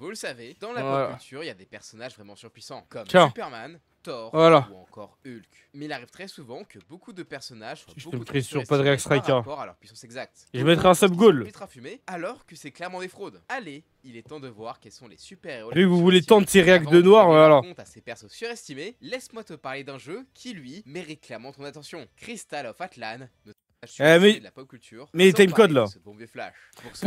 vous le savez, dans la pop culture, il y a des personnages vraiment surpuissants, comme Superman, Thor ou encore Hulk. Mais il arrive très souvent que beaucoup de personnages soient beaucoup trop surestimés par rapport à leur puissance exacte. Je mettrai un sub-goal. Alors que c'est clairement des fraudes. Allez, il est temps de voir quels sont les super-héros. Vu que vous voulez tant de ces réacts de noir, voilà. À ces persos surestimés, laisse-moi te parler d'un jeu qui, lui, mérite clairement ton attention. Crystal of Atlan, mais de la pop culture, mais timecode là. Pour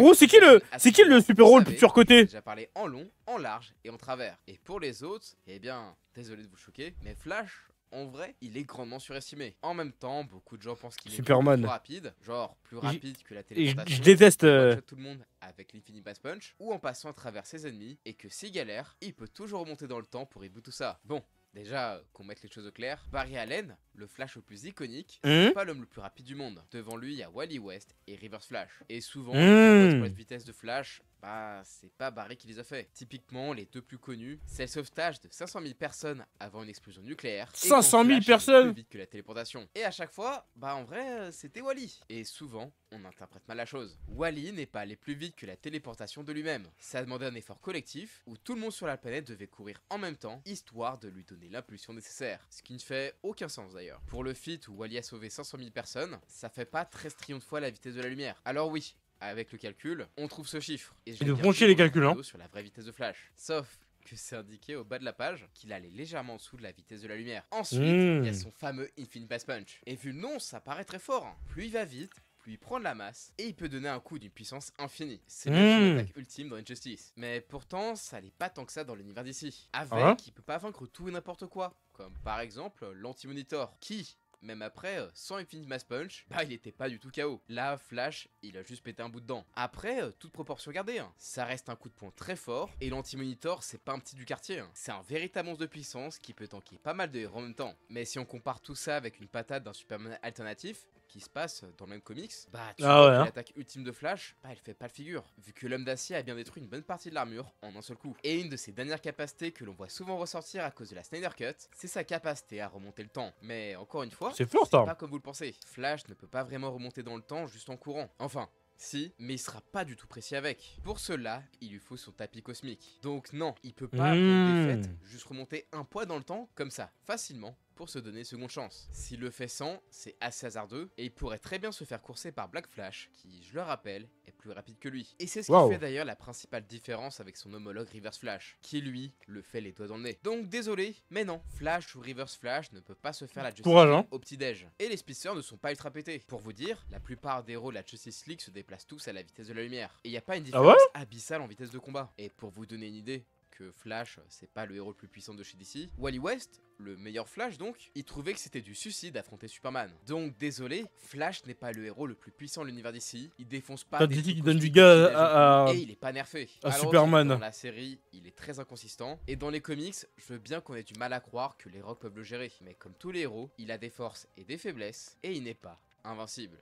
vous, c'est qui le super-héros le plus surcoté? J'ai déjà parlé en long, en large et en travers. Et pour les autres, eh bien, désolé de vous choquer, mais Flash, en vrai, il est grandement surestimé. En même temps, beaucoup de gens pensent qu'il est plus rapide, genre plus rapide que la téléportation. Je déteste tout le monde avec l'Infinity Pass Punch ou en passant à travers ses ennemis et que s'il galère, il peut toujours remonter dans le temps pour reboot tout ça. Bon. Déjà, qu'on mette les choses au clair, Barry Allen, le Flash le plus iconique, c'est pas l'homme le plus rapide du monde. Devant lui, il y a Wally West et Reverse Flash. Et souvent, les exploits de vitesse de Flash, bah, c'est pas Barry qui les a fait. Typiquement, les deux plus connus, c'est le sauvetage de 500 000 personnes avant une explosion nucléaire. 500 000 personnes! Plus vite que la téléportation. Et à chaque fois, bah en vrai, c'était Wally. Et souvent, on interprète mal la chose. Wally n'est pas allé plus vite que la téléportation de lui-même. Ça demandait un effort collectif où tout le monde sur la planète devait courir en même temps, histoire de lui donner l'impulsion nécessaire. Ce qui ne fait aucun sens d'ailleurs. Pour le feat où Wally a sauvé 500 000 personnes, ça fait pas 13 trillions de fois la vitesse de la lumière. Alors oui, avec le calcul, on trouve ce chiffre. Et je vais broncher les calculs, hein. Sur la vraie vitesse de Flash. Sauf que c'est indiqué au bas de la page qu'il allait légèrement en dessous de la vitesse de la lumière. Ensuite, il y a son fameux Infinity Pass Punch. Et vu le nom, ça paraît très fort. Hein. Plus il va vite, plus il prend de la masse, et il peut donner un coup d'une puissance infinie. C'est l'attaque ultime dans Injustice. Mais pourtant, ça n'est pas tant que ça dans l'univers d'ici. Avec, il peut pas vaincre tout et n'importe quoi. Comme par exemple l'Anti-Monitor, qui... même après, sans Infinite Mass Punch, bah il était pas du tout KO. Là, Flash, il a juste pété un bout de dent. Après, toute proportion gardée, hein. Ça reste un coup de poing très fort, et l'Anti-Monitor, c'est pas un petit du quartier. Hein. C'est un véritable monstre de puissance qui peut tanker pas mal de héros en même temps. Mais si on compare tout ça avec une patate d'un Superman alternatif, qui se passe dans le même comics, bah tu vois que l'attaque ultime de Flash, bah elle fait pas le figure, vu que l'homme d'acier a bien détruit une bonne partie de l'armure en un seul coup. Et une de ses dernières capacités que l'on voit souvent ressortir à cause de la Snyder Cut, c'est sa capacité à remonter le temps. Mais encore une fois, c'est pas comme vous le pensez. Flash ne peut pas vraiment remonter dans le temps juste en courant. Enfin, si, mais il sera pas du tout précis avec. Pour cela, il lui faut son tapis cosmique. Donc non, il peut pas, après une défaite, juste remonter un poids dans le temps, comme ça, facilement, pour se donner une seconde chance. S'il le fait sans, c'est assez hasardeux, et il pourrait très bien se faire courser par Black Flash, qui, je le rappelle, est plus rapide que lui. Et c'est ce qui fait d'ailleurs la principale différence avec son homologue Reverse Flash, qui lui, le fait les doigts dans le nez. Donc désolé, mais non, Flash ou Reverse Flash ne peut pas se faire la Justice League au petit-déj. Et les spicers ne sont pas ultra pétés. Pour vous dire, la plupart des héros de la Justice League se déplacent tous à la vitesse de la lumière. Et il n'y a pas une différence abyssale en vitesse de combat. Et pour vous donner une idée, que Flash, c'est pas le héros le plus puissant de chez DC, Wally West, le meilleur Flash donc, il trouvait que c'était du suicide d'affronter Superman. Donc désolé, Flash n'est pas le héros le plus puissant de l'univers d'ici, il défonce pas des qui donne du gars et il est pas nerfé. À Superman. Dans la série, il est très inconsistant, et dans les comics, je veux bien qu'on ait du mal à croire que les héros peuvent le gérer, mais comme tous les héros, il a des forces et des faiblesses, et il n'est pas invincible.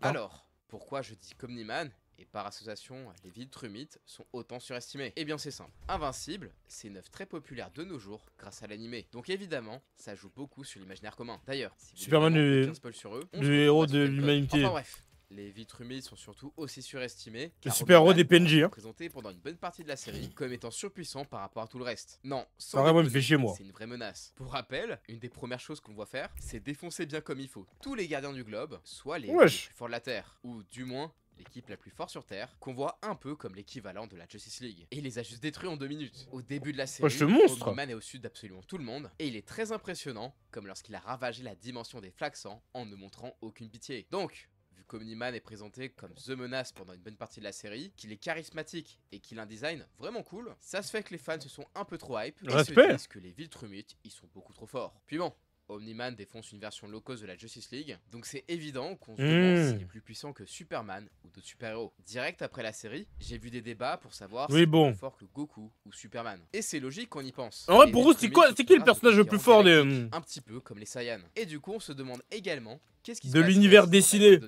Alors, pourquoi je dis Omni-Man et par association, les Viltrumites sont autant surestimés? Eh bien c'est simple. Invincible, c'est une œuvre très populaire de nos jours grâce à l'animé. Donc évidemment, ça joue beaucoup sur l'imaginaire commun. D'ailleurs, si Superman le héros de l'humanité. Enfin bref, les Viltrumites sont surtout aussi surestimés. Le super-héros des PNJ, présenté pendant une bonne partie de la série comme étant surpuissant par rapport à tout le reste. Non, ça vraiment me fait chier moi. C'est une vraie menace. Pour rappel, une des premières choses qu'on voit faire, c'est défoncer bien comme il faut tous les gardiens du globe, soit les plus forts de la Terre, ou du moins l'équipe la plus forte sur Terre, qu'on voit un peu comme l'équivalent de la Justice League. Et il les a juste détruits en 2 minutes. Au début de la série, Omni-Man est au-dessus d'absolument tout le monde, et il est très impressionnant, comme lorsqu'il a ravagé la dimension des Flaxans en ne montrant aucune pitié. Donc, vu qu'Omni-Man est présenté comme The Menace pendant une bonne partie de la série, qu'il est charismatique et qu'il a un design vraiment cool, ça se fait que les fans se sont un peu trop hype et se disent que les Viltrumites, ils sont beaucoup trop forts. Puis bon, Omni-Man défonce une version low cost de la Justice League, donc c'est évident qu'on se demande s'il est plus puissant que Superman ou d'autres super-héros. Direct après la série, j'ai vu des débats pour savoir s'il est plus fort que Goku ou Superman. Et c'est logique qu'on y pense. En vrai, pour vous, c'est qui le personnage le plus fort des... Un petit peu comme les Saiyans. Et du coup, on se demande également qu'est-ce qui se de l'univers dessiné.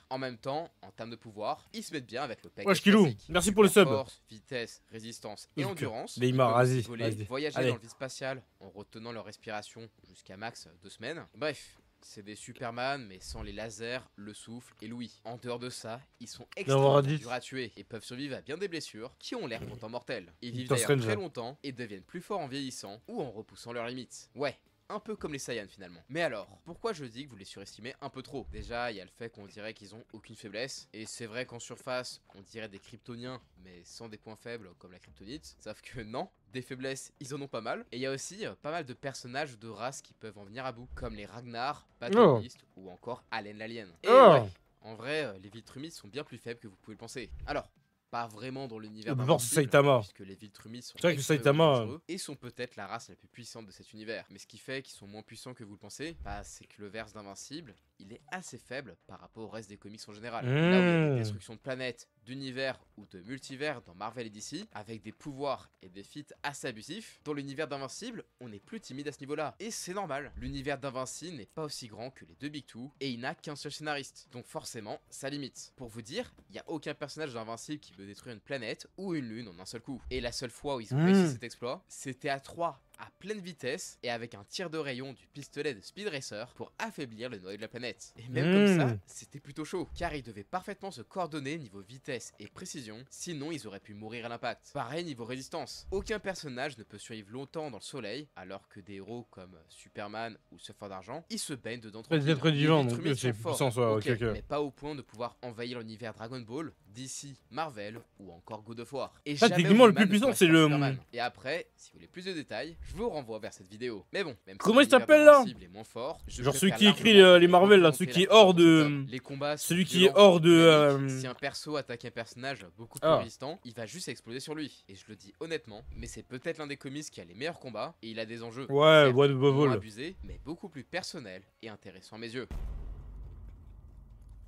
En même temps, en termes de pouvoir, ils se mettent bien avec le pack Kilou, merci pour le sub. Force, vitesse, résistance et endurance. Neymar, voyager dans le vide spatial en retenant leur respiration jusqu'à max 2 semaines. Bref, C'est des Superman, mais sans les lasers, le souffle et l'ouïe. En dehors de ça, ils sont D'avoir extrêmement dit. durs à tuer et peuvent survivre à bien des blessures qui ont l'air pourtant mortelles. Ils vivent Doctor d'ailleurs Strange, très là. longtemps et deviennent plus forts en vieillissant ou en repoussant leurs limites. Ouais. Un peu comme les Saiyans finalement. Mais alors, pourquoi je dis que vous les surestimez un peu trop? Déjà, il y a le fait qu'on dirait qu'ils ont aucune faiblesse. Et c'est vrai qu'en surface, on dirait des kryptoniens, mais sans des points faibles comme la kryptonite. Sauf que non, des faiblesses, ils en ont pas mal. Et il y a aussi pas mal de personnages ou de races qui peuvent en venir à bout. Comme les Ragnar, Battle Beast ou encore Allen l'Alien. Et ouais, en vrai, les Viltrumites sont bien plus faibles que vous pouvez le penser. Alors, pas vraiment dans l'univers versus d'Invincible, Saitama. puisque les Viltrumites sont C'est vrai que extrêmement Saitama, dangereux et sont peut-être la race la plus puissante de cet univers. Mais ce qui fait qu'ils sont moins puissants que vous le pensez, bah, c'est que le verse d'Invincible, il est assez faible par rapport au reste des comics en général. Là où il y a des destructions de planètes, d'univers ou de multivers dans Marvel et DC, avec des pouvoirs et des feats assez abusifs, dans l'univers d'Invincible, on est plus timide à ce niveau-là. Et c'est normal, l'univers d'Invincible n'est pas aussi grand que les deux Big Two, et il n'a qu'un seul scénariste. Donc forcément, ça limite. Pour vous dire, il n'y a aucun personnage d'Invincible qui peut détruire une planète ou une lune en un seul coup. Et la seule fois où ils ont réussi cet exploit, c'était à 3 à pleine vitesse et avec un tir de rayon du pistolet de Speed Racer pour affaiblir le noyau de la planète. Et même comme ça, c'était plutôt chaud, car ils devaient parfaitement se coordonner niveau vitesse et précision, sinon ils auraient pu mourir à l'impact. Pareil niveau résistance, aucun personnage ne peut survivre longtemps dans le soleil, alors que des héros comme Superman ou Surfeur d'Argent, ils se baignent dedans tranquille. Les êtres vivants, donc Viltrumites c'est sont forts, puissant, soit, ok, ok. mais pas au point de pouvoir envahir l'univers Dragon Ball, DC, Marvel ou encore God of War. Et Ça, jamais techniquement, le He-Man plus ne puissant, pourra c'est faire le. Superman. Et après, si vous voulez plus de détails, je vous renvoie vers cette vidéo. Mais bon, même Comment si il s'appelle, là? Genre celui qui écrit les Marvel, là, celui qui est hors de. les combats sont Celui qui est violents, hors de. dynamiques. Si un perso attaque un personnage beaucoup plus résistant, il va juste exploser sur lui. Et je le dis honnêtement, mais c'est peut-être l'un des comics qui a les meilleurs combats et il a des enjeux Ouais, certes, What moins abusés, mais beaucoup plus personnels et intéressants à mes yeux.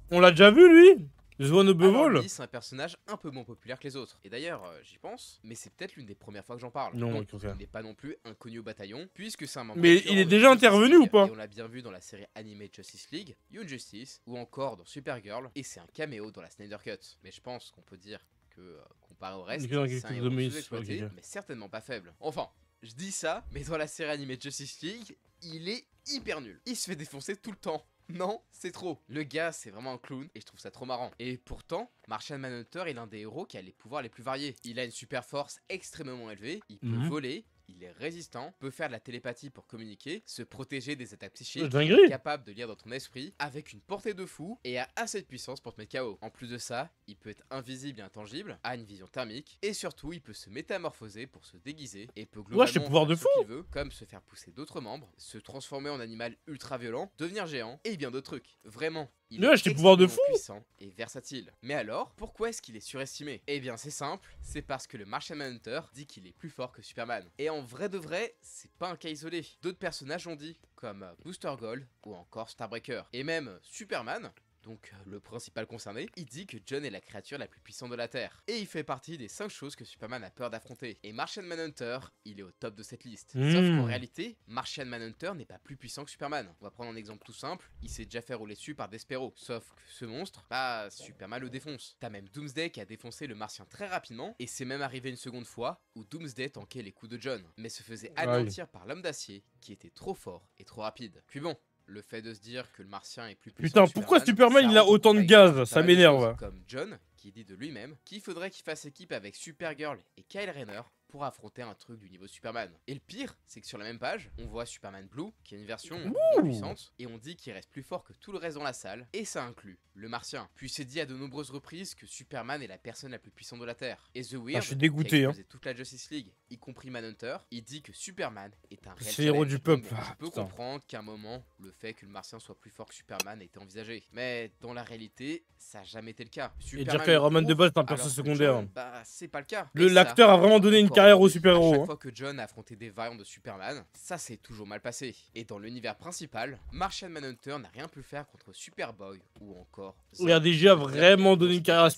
On l'a déjà vu, lui? Zwan Alors Bevol? lui, c'est un personnage un peu moins populaire que les autres. Et d'ailleurs, j'y pense, mais c'est peut-être l'une des premières fois que j'en parle. Non, Donc, ok. il n'est pas non plus inconnu au bataillon, puisque c'est un membre Mais récurrent il est de déjà Justice intervenu League, ou pas? Et on l'a bien vu dans la série animée Justice League, Young Justice, ou encore dans Supergirl, et c'est un caméo dans la Snyder Cut. Mais je pense qu'on peut dire que, comparé au reste, c'est un héros sous-exploité, mais certainement pas faible. Enfin, je dis ça, mais dans la série animée Justice League, il est hyper nul. Il se fait défoncer tout le temps. Non, c'est trop. Le gars, c'est vraiment un clown et je trouve ça trop marrant. Et pourtant, Martian Manhunter est l'un des héros qui a les pouvoirs les plus variés. Il a une super force extrêmement élevée, il peut voler, il est résistant, peut faire de la télépathie pour communiquer, se protéger des attaques psychiques, il est capable de lire dans ton esprit, avec une portée de fou et a assez de puissance pour te mettre KO. En plus de ça, il peut être invisible et intangible, a une vision thermique, et surtout il peut se métamorphoser pour se déguiser, et peut globalement faire ce qu'il veut, comme se faire pousser d'autres membres, se transformer en animal ultra violent, devenir géant, et bien d'autres trucs. Vraiment. Il est extrêmement puissant et versatile. Mais alors, pourquoi est-ce qu'il est surestimé? Eh bien c'est simple, c'est parce que le Martian Manhunter dit qu'il est plus fort que Superman. Et en vrai de vrai, c'est pas un cas isolé. D'autres personnages ont dit, comme Booster Gold ou encore Starbreaker. Et même Superman, donc le principal concerné, il dit que John est la créature la plus puissante de la Terre. Et il fait partie des 5 choses que Superman a peur d'affronter. Et Martian Manhunter, il est au top de cette liste. Sauf qu'en réalité, Martian Manhunter n'est pas plus puissant que Superman. On va prendre un exemple tout simple, il s'est déjà fait rouler dessus par Despero. Sauf que ce monstre, bah Superman le défonce. T'as même Doomsday qui a défoncé le Martien très rapidement, et c'est même arrivé une seconde fois où Doomsday tankait les coups de John, mais se faisait anéantir par l'homme d'acier qui était trop fort et trop rapide. Puis bon, le fait de se dire que le Martien est plus puissant. Putain, pourquoi Superman il a autant de gaz? Ça m'énerve. Comme John, qui dit de lui-même qu'il faudrait qu'il fasse équipe avec Supergirl et Kyle Rayner pour affronter un truc du niveau Superman. Et le pire, c'est que sur la même page, on voit Superman Blue, qui est une version moins puissante, et on dit qu'il reste plus fort que tout le reste dans la salle, et ça inclut le Martien. Puis c'est dit à de nombreuses reprises que Superman est la personne la plus puissante de la Terre. Et The Weird, je suis dégoûté, qui a explosé toute la Justice League, y compris Manhunter, il dit que Superman est un réel c'est l'héros du peuple. Bon, je peux comprendre qu'à un moment, le fait que le Martien soit plus fort que Superman était envisagé. Mais dans la réalité, ça n'a jamais été le cas. Et dire que Roman de base est un perso secondaire. Bah, c'est pas le cas. L'acteur a vraiment donné une carrière au super-héros. Chaque fois que John a affronté des variantes de Superman, ça s'est toujours mal passé. Et dans l'univers principal, Martian Manhunter n'a rien pu faire contre Superboy ou encore. Il a déjà vraiment donné une carrière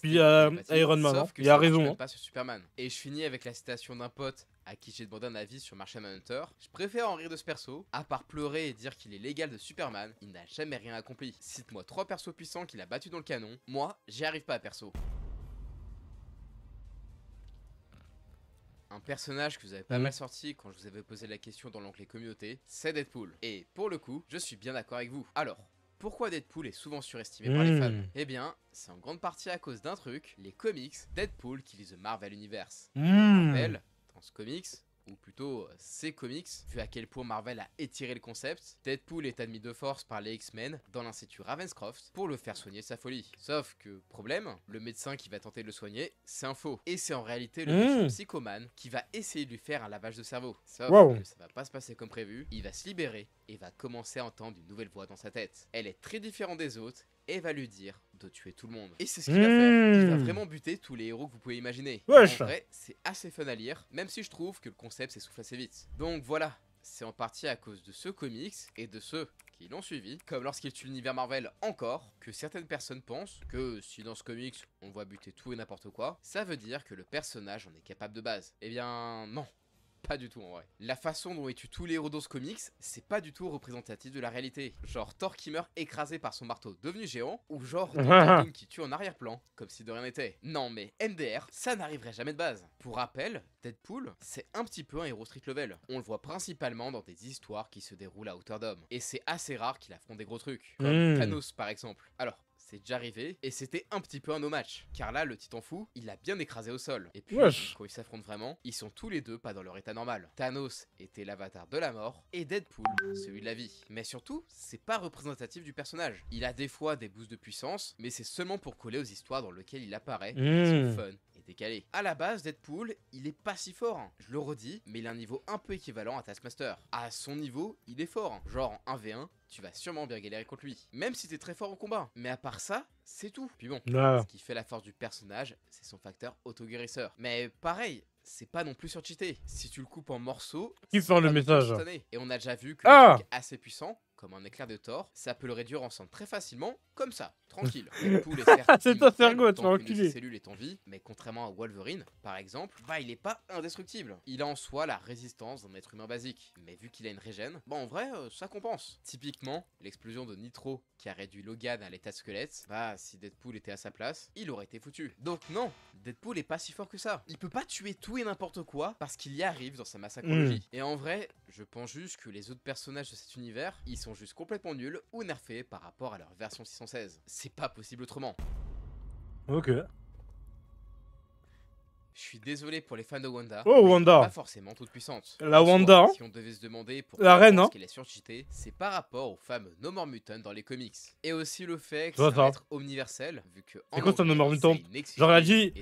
à Iron Man. Hein. Il a raison. Pas sur Superman. Et je finis avec la citation d'un pote à qui j'ai demandé un avis sur Martian Manhunter. Je préfère en rire de ce perso, à part pleurer et dire qu'il est l'égal de Superman, il n'a jamais rien accompli. Cite-moi 3 persos puissants qu'il a battus dans le canon, moi, j'y arrive pas perso. un personnage que vous avez pas mal sorti quand je vous avais posé la question dans l'onglet communauté, c'est Deadpool. Et pour le coup, je suis bien d'accord avec vous. Alors, pourquoi Deadpool est souvent surestimé par les fans? Eh bien, c'est en grande partie à cause d'un truc, les comics Deadpool qui lisent Marvel Universe. Pour rappel, dans ce comics, ou plutôt ces comics, vu à quel point Marvel a étiré le concept, Deadpool est admis de force par les X-Men dans l'Institut Ravenscroft pour le faire soigner de sa folie. Sauf que, problème, le médecin qui va tenter de le soigner, c'est un faux. Et c'est en réalité le méchant psychomane qui va essayer de lui faire un lavage de cerveau. Sauf que ça va pas se passer comme prévu, il va se libérer et va commencer à entendre une nouvelle voix dans sa tête. Elle est très différente des autres et va lui dire de tuer tout le monde. Et c'est ce qu'il va faire. Il va vraiment buter tous les héros que vous pouvez imaginer. En vrai, c'est assez fun à lire, même si je trouve que le concept s'essouffle assez vite. Donc voilà, c'est en partie à cause de ce comics et de ceux qui l'ont suivi, comme lorsqu'il tue l'univers Marvel encore, que certaines personnes pensent que si dans ce comics on voit buter tout et n'importe quoi, ça veut dire que le personnage en est capable de base. Eh bien non. Pas du tout en vrai. La façon dont il tue tous les héros dans ce comics, c'est pas du tout représentatif de la réalité. Genre Thor qui meurt écrasé par son marteau devenu géant, ou genre Dr. Doom qui tue en arrière-plan, comme si de rien n'était. Non mais MDR, ça n'arriverait jamais de base. Pour rappel, Deadpool, c'est un petit peu un héros street level. On le voit principalement dans des histoires qui se déroulent à hauteur d'homme. Et c'est assez rare qu'il affronte des gros trucs, comme Thanos par exemple. Alors, c'est déjà arrivé, et c'était un petit peu un no match, car là, le titan fou, il a bien écrasé au sol. Et puis, quand ils s'affrontent vraiment, ils sont tous les deux pas dans leur état normal. Thanos était l'avatar de la mort, et Deadpool, celui de la vie. Mais surtout, c'est pas représentatif du personnage. Il a des fois des boosts de puissance, mais c'est seulement pour coller aux histoires dans lesquelles il apparaît, qui sont fun et décalé. À la base, Deadpool, il est pas si fort, je le redis, mais il a un niveau un peu équivalent à Taskmaster. À son niveau, il est fort, genre en 1v1, tu vas sûrement bien galérer contre lui, même si t'es très fort au combat. Mais à part ça, c'est tout. Puis bon, ce qui fait la force du personnage, c'est son facteur auto-guérisseur. Mais pareil, c'est pas non plus surcheaté. Si tu le coupes en morceaux, qui fait le message. Et on a déjà vu que le truc assez puissant, comme un éclair de Thor, ça peut le réduire en cendres très facilement, comme ça, tranquille. Deadpool est certes c'est ta sergo, tu vas tant enculer. ses cellules est en vie, mais contrairement à Wolverine, par exemple, bah il est pas indestructible. Il a en soi la résistance d'un être humain basique, mais vu qu'il a une régène, bah en vrai, ça compense. Typiquement, l'explosion de Nitro qui a réduit Logan à l'état de squelette, bah si Deadpool était à sa place, il aurait été foutu. Donc non, Deadpool est pas si fort que ça. Il peut pas tuer tout et n'importe quoi parce qu'il y arrive dans sa massacrologie. Et en vrai, je pense juste que les autres personnages de cet univers, ils sont juste complètement nuls ou nerfés par rapport à leur version 616. C'est pas possible autrement. Ok. Je suis désolé pour les fans de Wanda. Oh, Wanda. Pas forcément toute puissante. La Wanda, hein. Si on devait se demander pourquoi la reine, hein. qu'elle est surcheatée, c'est par rapport aux fameux No More Mutant dans les comics. Et aussi le fait que c'est un être omniversel, vu que c'est quoi ça, No More Mutant? Genre elle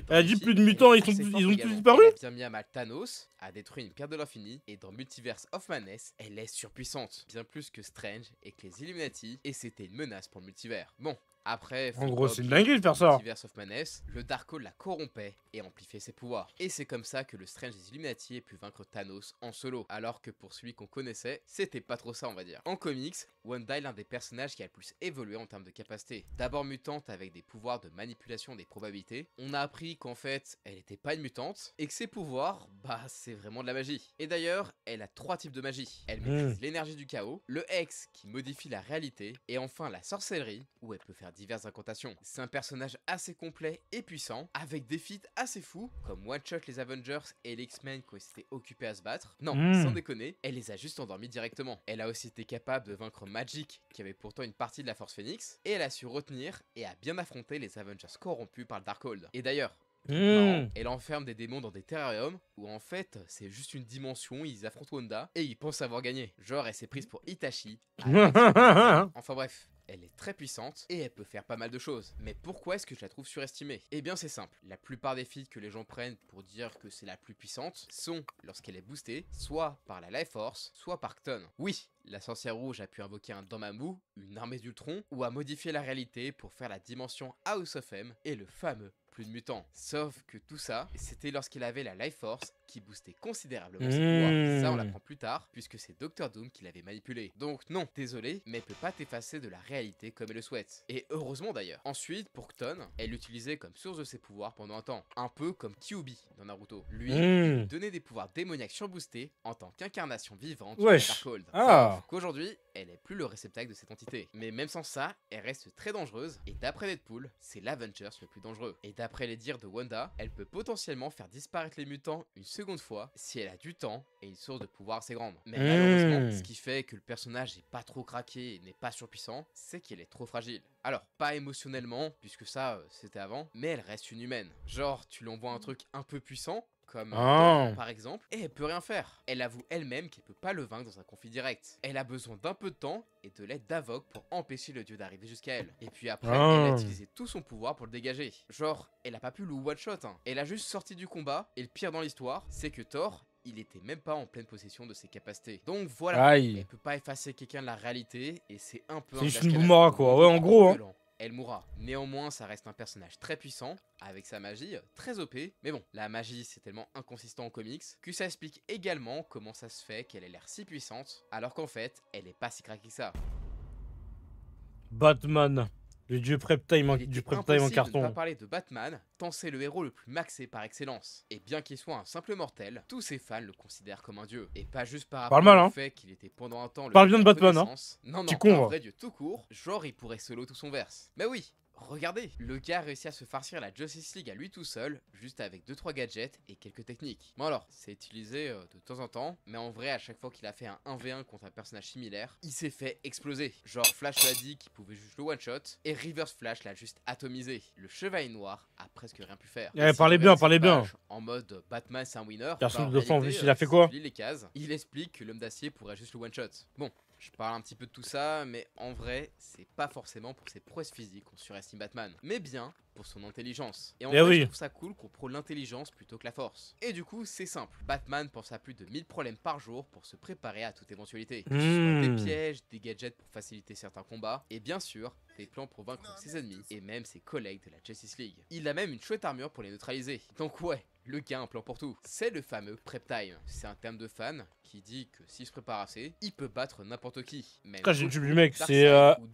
a dit plus de mutants, ils ont tous disparu. Elle a bien mis à mal Thanos, a détruit une pierre de l'infini, et dans Multiverse of Madness, elle est surpuissante. Bien plus que Strange et que les Illuminati, et c'était une menace pour le multivers. Bon. Après, en gros, c'est une dinguerie de faire ça. Multiverse of Madness, le Darkhold la corrompait et amplifiait ses pouvoirs. Et c'est comme ça que le Strange des Illuminati ait pu vaincre Thanos en solo. Alors que pour celui qu'on connaissait, c'était pas trop ça, on va dire. En comics, Wanda est l'un des personnages qui a le plus évolué en termes de capacité. D'abord mutante avec des pouvoirs de manipulation des probabilités, on a appris qu'en fait, elle était pas une mutante et que ses pouvoirs, bah, c'est vraiment de la magie. Et d'ailleurs, elle a 3 types de magie. Elle maîtrise l'énergie du chaos, le Hex qui modifie la réalité, et enfin la sorcellerie où elle peut faire diverses incantations. C'est un personnage assez complet et puissant, avec des feats assez fous, comme one-shot les Avengers et les X-Men quand ils s'étaient occupés à se battre. Non, sans déconner, elle les a juste endormis directement. Elle a aussi été capable de vaincre Magic, qui avait pourtant une partie de la Force Phoenix, et elle a su retenir et a bien affronté les Avengers corrompus par le Darkhold. Et d'ailleurs, elle enferme des démons dans des terrariums où en fait c'est juste une dimension, ils affrontent Wanda et ils pensent avoir gagné. Genre elle s'est prise pour Itachi. Enfin bref, elle est très puissante et elle peut faire pas mal de choses. Mais pourquoi est-ce que je la trouve surestimée? Eh bien c'est simple, la plupart des feats que les gens prennent pour dire que c'est la plus puissante sont, lorsqu'elle est boostée, soit par la Life Force, soit par Kton. Oui, la sorcière rouge a pu invoquer un Dormammu, une armée d'Ultron, ou a modifié la réalité pour faire la dimension House of M et le fameux plus de mutants. Sauf que tout ça, c'était lorsqu'il avait la Life Force qui boostait considérablement ses pouvoirs. Ça, on l'apprend plus tard, puisque c'est Dr. Doom qui l'avait manipulé. Donc non, désolé, mais elle peut pas t'effacer de la réalité comme elle le souhaite. Et heureusement d'ailleurs. Ensuite, pour Kton, elle l'utilisait comme source de ses pouvoirs pendant un temps. Un peu comme Kyuubi dans Naruto. Lui, il lui donnait des pouvoirs démoniaques surboostés en tant qu'incarnation vivante de Darkhold. Sauf qu'aujourd'hui, elle est plus le réceptacle de cette entité. Mais même sans ça, elle reste très dangereuse, et d'après Deadpool, c'est l'Avengers le plus dangereux. Et d'après les dires de Wanda, elle peut potentiellement faire disparaître les mutants une seconde seconde fois si elle a du temps et une source de pouvoir assez grande. Mais malheureusement, ce qui fait que le personnage n'est pas trop craqué et n'est pas surpuissant, c'est qu'elle est trop fragile. Alors, pas émotionnellement, puisque ça, c'était avant, mais elle reste une humaine. Genre, tu lui envoies un truc un peu puissant, comme Thor, par exemple, et elle peut rien faire. Elle avoue elle-même qu'elle peut pas le vaincre dans un conflit direct. Elle a besoin d'un peu de temps et de l'aide d'Avok pour empêcher le dieu d'arriver jusqu'à elle. Et puis après, elle a utilisé tout son pouvoir pour le dégager. Genre, elle a pas pu le one-shot, hein. Elle a juste sorti du combat, et le pire dans l'histoire, c'est que Thor, il était même pas en pleine possession de ses capacités. Donc voilà, elle peut pas effacer quelqu'un de la réalité, et c'est un peu... C'est juste une Boomerang quoi, ouais en gros hein. Elle mourra. Néanmoins, ça reste un personnage très puissant, avec sa magie très OP. Mais bon, la magie c'est tellement inconsistant en comics, que ça explique également comment ça se fait qu'elle ait l'air si puissante, alors qu'en fait, elle est pas si craquée que ça. Batman, le dieu Prep-Time en carton. De pas parler de Batman, tant c'est le héros le plus maxé par excellence. Et bien qu'il soit un simple mortel, tous ses fans le considèrent comme un dieu. Et pas juste par rapport au fait qu'il était pendant un temps le Parle bien de Batman, hein. Non, un vrai dieu tout court, genre il pourrait solo tout son verse. Mais oui, regardez, le gars a réussi à se farcir la Justice League à lui tout seul, juste avec 2-3 gadgets et quelques techniques. Bon alors, c'est utilisé de temps en temps, mais en vrai à chaque fois qu'il a fait un 1v1 contre un personnage similaire, il s'est fait exploser. Genre Flash lui a dit qu'il pouvait juste le one shot, et Reverse Flash l'a juste atomisé. Le Chevalier Noir a presque rien pu faire. Parlez bien. En mode Batman c'est un winner, personne de fin en plus il a fait quoi? Les cases, il explique que l'homme d'acier pourrait juste le one shot. Bon. Je parle un petit peu de tout ça, mais en vrai, c'est pas forcément pour ses prouesses physiques qu'on surestime Batman, mais bien pour son intelligence. Et en vrai, je trouve ça cool qu'on prône l'intelligence plutôt que la force. Et du coup, c'est simple. Batman pense à plus de 1000 problèmes par jour pour se préparer à toute éventualité. Que ce soit des pièges, des gadgets pour faciliter certains combats, et bien sûr, des plans pour vaincre ses ennemis, et même ses collègues de la Justice League. Il a même une chouette armure pour les neutraliser. Donc ouais, le gars a un plan pour tout. C'est le fameux Prep Time. C'est un terme de fan qui dit que s'il se prépare assez, il peut battre n'importe qui. Même j'ai du mec, c'est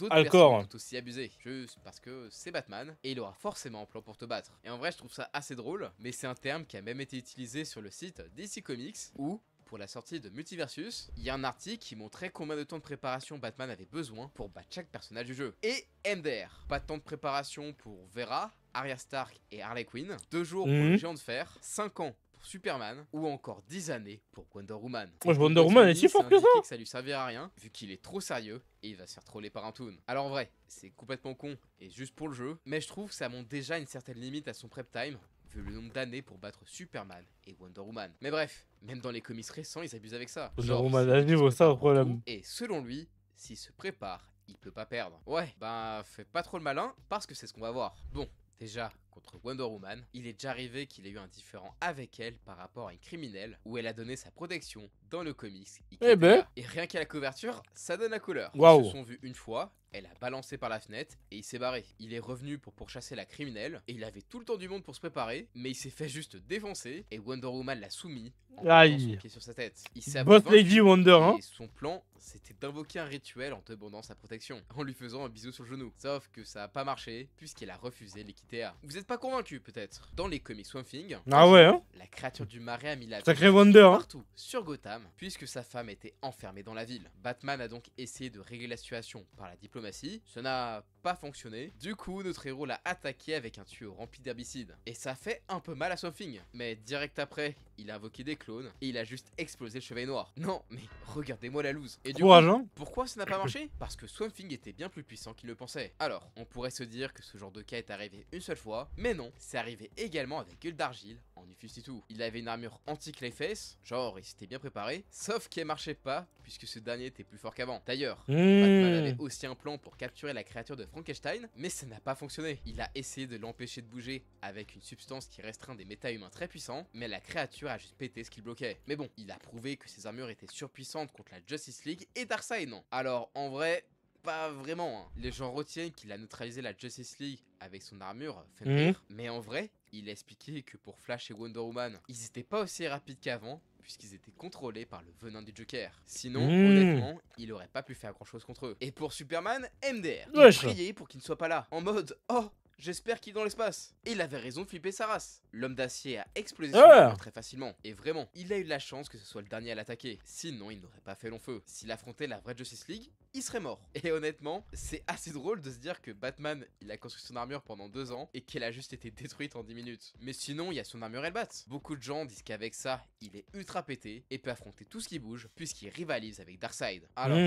Alcor. Tout aussi abusé. Juste parce que c'est Batman et il aura forcément un plan pour te battre. Et en vrai, je trouve ça assez drôle, mais c'est un terme qui a même été utilisé sur le site DC Comics où, pour la sortie de Multiversus, il y a un article qui montrait combien de temps de préparation Batman avait besoin pour battre chaque personnage du jeu. Et MDR, pas de temps de préparation pour Vera, Arya Stark et Harley Quinn, 2 jours pour le Géant de Fer, 5 ans pour Superman, ou encore 10 années pour Wonder Woman. Moi, Wonder Woman est si fort que ça. Que ça lui servira à rien, vu qu'il est trop sérieux et il va se faire troller par un toon. Alors en vrai, c'est complètement con et juste pour le jeu, mais je trouve que ça monte déjà une certaine limite à son prep time, vu le nombre d'années pour battre Superman et Wonder Woman. Mais bref, même dans les comics récents, ils abusent avec ça. Wonder Woman à niveau, ça, le problème. Et selon lui, s'il se prépare, il peut pas perdre. Ouais, bah fais pas trop le malin, parce que c'est ce qu'on va voir. Bon, déjà, contre Wonder Woman, il est déjà arrivé qu'il ait eu un différend avec elle par rapport à une criminelle où elle a donné sa protection dans le comics. Et rien qu'à la couverture, ça donne la couleur. Ils se sont vus une fois, elle a balancé par la fenêtre et il s'est barré. Il est revenu pour pourchasser la criminelle et il avait tout le temps du monde pour se préparer, mais il s'est fait juste défoncer et Wonder Woman l'a soumis en mettant son pied sur sa tête. Il s'est Lady Wonder, hein. Et son plan, c'était d'invoquer un rituel en demandant sa protection, en lui faisant un bisou sur le genou. Sauf que ça a pas marché, puisqu'elle a refusé l'Equitea. Vous êtes pas convaincu peut-être? Dans les comics Swamp Thing, la créature du marais a mis la sacré Wonder, partout sur Gotham, puisque sa femme était enfermée dans la ville. Batman a donc essayé de régler la situation par la diplomatie, ça n'a pas fonctionné. Du coup, notre héros l'a attaqué avec un tuyau rempli d'herbicides. Et ça fait un peu mal à Swamp Thing, mais direct après, il a invoqué des clones et il a juste explosé le Chevalier Noir. Non, mais regardez-moi la loose. Et du coup, pourquoi ça n'a pas marché? Parce que Swamp Thing était bien plus puissant qu'il le pensait. Alors, on pourrait se dire que ce genre de cas est arrivé une seule fois, mais non, c'est arrivé également avec Gueule d'Argile en Ufusitu. Il avait une armure anti-Clayface, genre il s'était bien préparé, sauf qu'elle marchait pas puisque ce dernier était plus fort qu'avant. D'ailleurs, Batman avait aussi un plan pour capturer la créature de Frankenstein, mais ça n'a pas fonctionné. Il a essayé de l'empêcher de bouger avec une substance qui restreint des méta-humains très puissants, mais la créature a juste pété ce qu'il bloquait. Mais bon, il a prouvé que ses armures étaient surpuissantes contre la Justice League et Darkseid non. Alors en vrai, pas vraiment, hein. Les gens retiennent qu'il a neutralisé la Justice League avec son armure Fenrir, mais en vrai, il a expliqué que pour Flash et Wonder Woman, ils étaient pas aussi rapides qu'avant, puisqu'ils étaient contrôlés par le venin du Joker. Sinon, honnêtement, il aurait pas pu faire grand chose contre eux. Et pour Superman, MDR, il priait pour qu'il ne soit pas là, en mode « Oh, j'espère qu'il est dans l'espace !» Et il avait raison de flipper sa race. L'homme d'acier a explosé son armure très facilement. Et vraiment, il a eu la chance que ce soit le dernier à l'attaquer. Sinon, il n'aurait pas fait long feu. S'il affrontait la vraie Justice League, il serait mort. Et honnêtement, c'est assez drôle de se dire que Batman, il a construit son armure pendant 2 ans et qu'elle a juste été détruite en 10 minutes. Mais sinon, il y a son armure Hellbat. Beaucoup de gens disent qu'avec ça, il est ultra pété et peut affronter tout ce qui bouge puisqu'il rivalise avec Darkseid. Alors,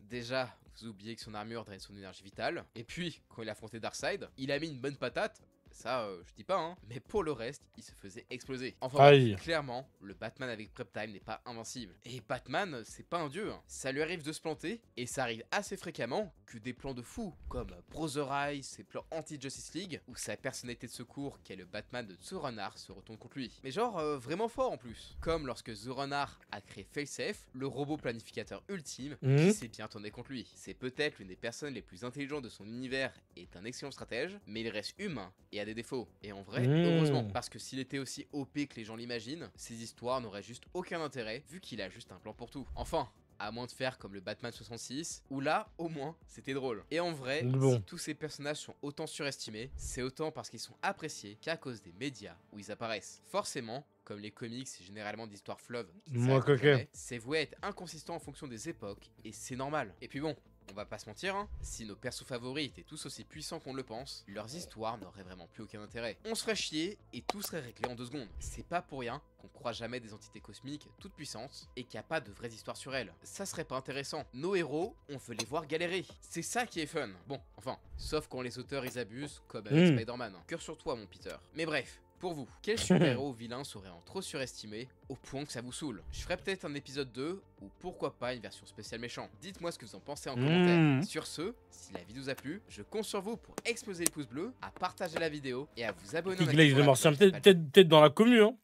déjà, vous oubliez que son armure draine son énergie vitale. Et puis, quand il a affronté Darkseid, il a mis une bonne patate. Ça, je dis pas, hein. Mais pour le reste, il se faisait exploser. Enfin, clairement, le Batman avec Prep Time n'est pas invincible. Et Batman, c'est pas un dieu. Hein. Ça lui arrive de se planter, et ça arrive assez fréquemment que des plans de fou, comme Brother Eye, ses plans anti-Justice League, ou sa personnalité de secours, qui est le Batman de The Runner, se retourne contre lui. Mais genre, vraiment fort en plus. Comme lorsque The Runner a créé Facesafe, le robot planificateur ultime, qui s'est bien tourné contre lui. C'est peut-être l'une des personnes les plus intelligentes de son univers, et est un excellent stratège, mais il reste humain, et a des défauts. Et en vrai, heureusement, parce que s'il était aussi OP que les gens l'imaginent, ces histoires n'auraient juste aucun intérêt, vu qu'il a juste un plan pour tout. Enfin, à moins de faire comme le Batman 66, où là, au moins, c'était drôle. Et en vrai, si tous ces personnages sont autant surestimés, c'est autant parce qu'ils sont appréciés qu'à cause des médias où ils apparaissent. Forcément, comme les comics, c'est généralement d'histoires fleuves, c'est voué à être inconsistant en fonction des époques, et c'est normal. Et puis bon, on va pas se mentir, hein, si nos persos favoris étaient tous aussi puissants qu'on le pense, leurs histoires n'auraient vraiment plus aucun intérêt. On se ferait chier et tout serait réglé en 2 secondes. C'est pas pour rien qu'on croit jamais des entités cosmiques toutes puissantes et qu'il n'y a pas de vraies histoires sur elles. Ça serait pas intéressant. Nos héros, on veut les voir galérer. C'est ça qui est fun. Bon, enfin, sauf quand les auteurs ils abusent, comme avec Spider-Man. Hein. Cœur sur toi, mon Peter. Mais bref. Pour vous, quel super-héros ou vilain serait en trop surestimé au point que ça vous saoule? Je ferai peut-être un épisode 2 ou pourquoi pas une version spéciale méchant. Dites-moi ce que vous en pensez en commentaire. Sur ce, si la vidéo vous a plu, je compte sur vous pour exploser le pouce bleu, à partager la vidéo et à vous abonner. Peut-être dans la commu, hein.